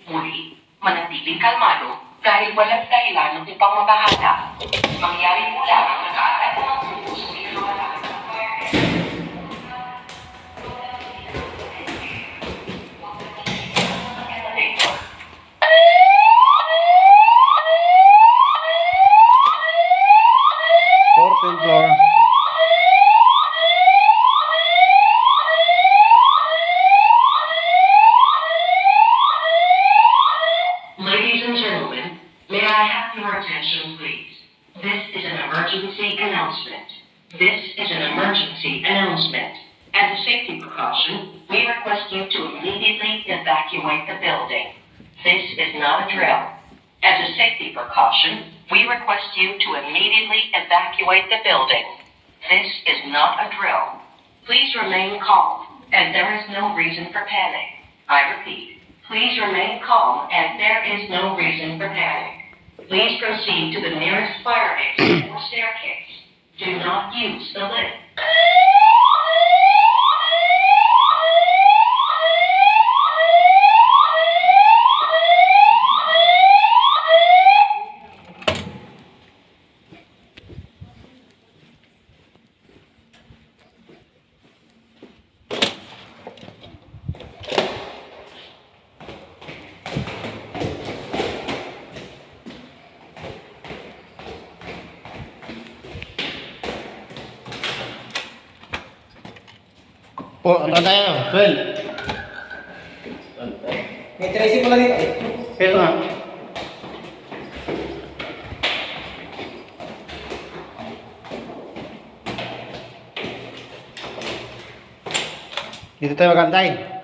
Muli, manatiling kalmado dahil walang dahilan upang mabahala. Mangyari mo lang ang nakaatay ng mga grupo sa pinakamalapit ng fire exit. Fourth floor. Ladies and gentlemen, may I have your attention, please? This is an emergency announcement. This is an emergency announcement. As a safety precaution, we request you to immediately evacuate the building. This is not a drill. As a safety precaution, we request you to immediately evacuate the building. This is not a drill. Please remain calm, and there is no reason for panic. I repeat, please remain calm, and there is no reason for panic. Please proceed to the nearest fire exit or staircase. Do not use the lift. Oh, ano tayo? 12. May tracing pala dito. Pero nga. Dito tayo magantay.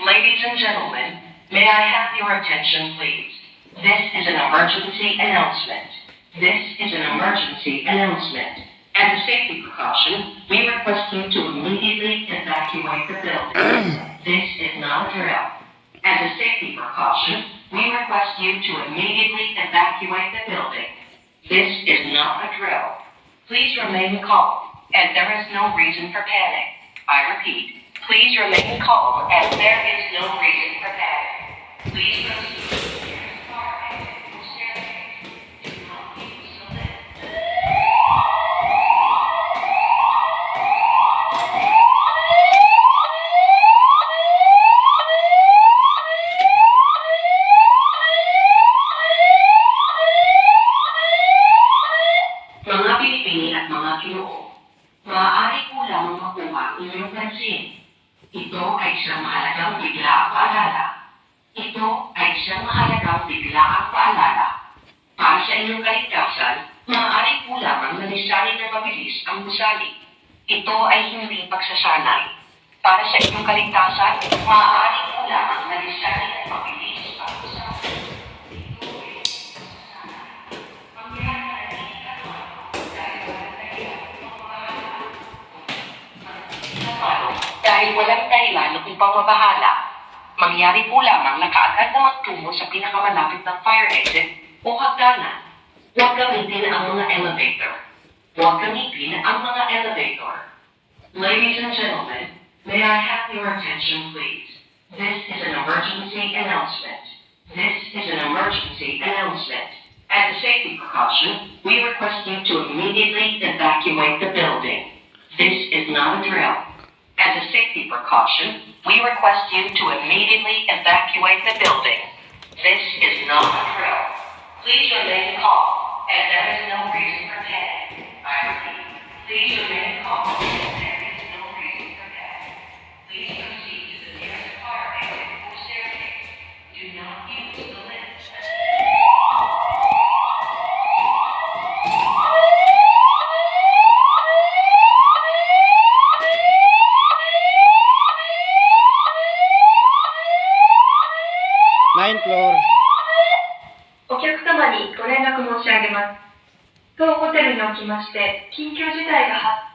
Ladies and gentlemen, may I have your attention, please? This is an emergency announcement. This is an emergency announcement. As a safety precaution, we request you to immediately evacuate the building. This is not a drill. As a safety precaution, we request you to immediately evacuate the building. This is not a drill. Please remain calm, and there is no reason for panic. I repeat, please remain calm, and there is no reason for panic. Please proceed to the nearest fire exit or staircase. Do not use the lift. Mga Pilipini at mga Ginoo, maaari po lamang makuha ang inyong pansin. Ito ay isang mahalagang biglaang paalala. Ito ay isang mahalagang biglaang paalala. Para sa inyong kaligtasan, maaari po lamang na lisanin na mabilis ang gusali. Ito ay hindi pagsasanay. Para sa inyong kaligtasan, maaari po lamang na lisanin na mabilis ang gusali. Dahil walang dahilan upang mabahala, mangyari po lamang na kaagad na magtungo sa pinakamalapit ng fire exit o hagdanan. Huwag gamitin ang mga elevator. Huwag gamitin ang mga elevator. Ladies and gentlemen, may I have your attention, please? This is an emergency announcement. This is an emergency announcement. As a safety precaution, we request you to immediately evacuate the building. This is not a drill. As a safety precaution, we request you to immediately evacuate the building. This is not a drill. Please remain calm, and there is no reason for panic. I repeat, please remain calm, and there is no reason for panic. Please proceed to the nearest fire exit or staircase. Do not use the lift. まして、緊急事態が発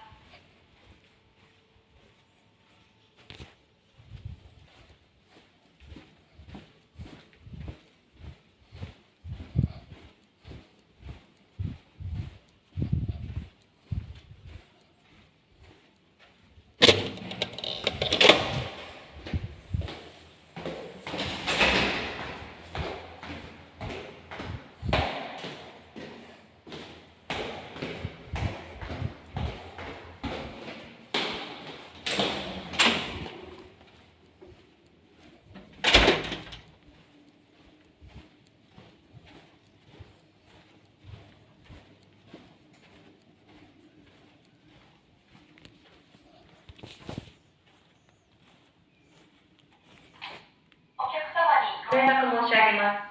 お客様にご連絡申し上げます。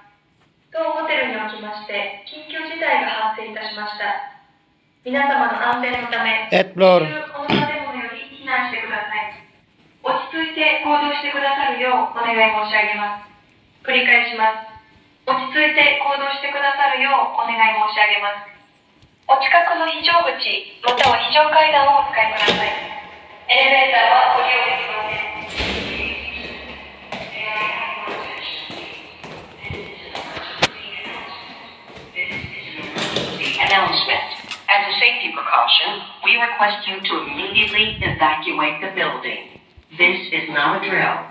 当ホテルにおきまして、緊急事態が発生いたしました。皆様の安全のため、Eighth floor. この建物より避難してください。落ち着いて行動してくださるようお願い申し上げます。繰り返します。落ち着いて行動してくださるようお願い申し上げます。お近くの非常口、または非常階段をお使いください。エレベーターはご利用できません。Announcement. As a safety precaution, we request you to immediately evacuate the building. This is not a drill.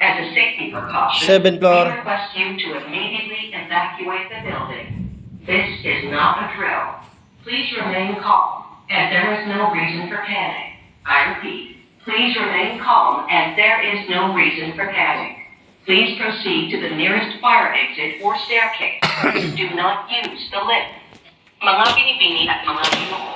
As a safety precaution, Seventh floor. we request you to immediately evacuate the building. This is not a drill. Please remain calm, as there is no reason for panic. I repeat, please remain calm, as there is no reason for panic. Please proceed to the nearest fire exit or staircase. Do not use the lift. Mga binibini at mga binuo,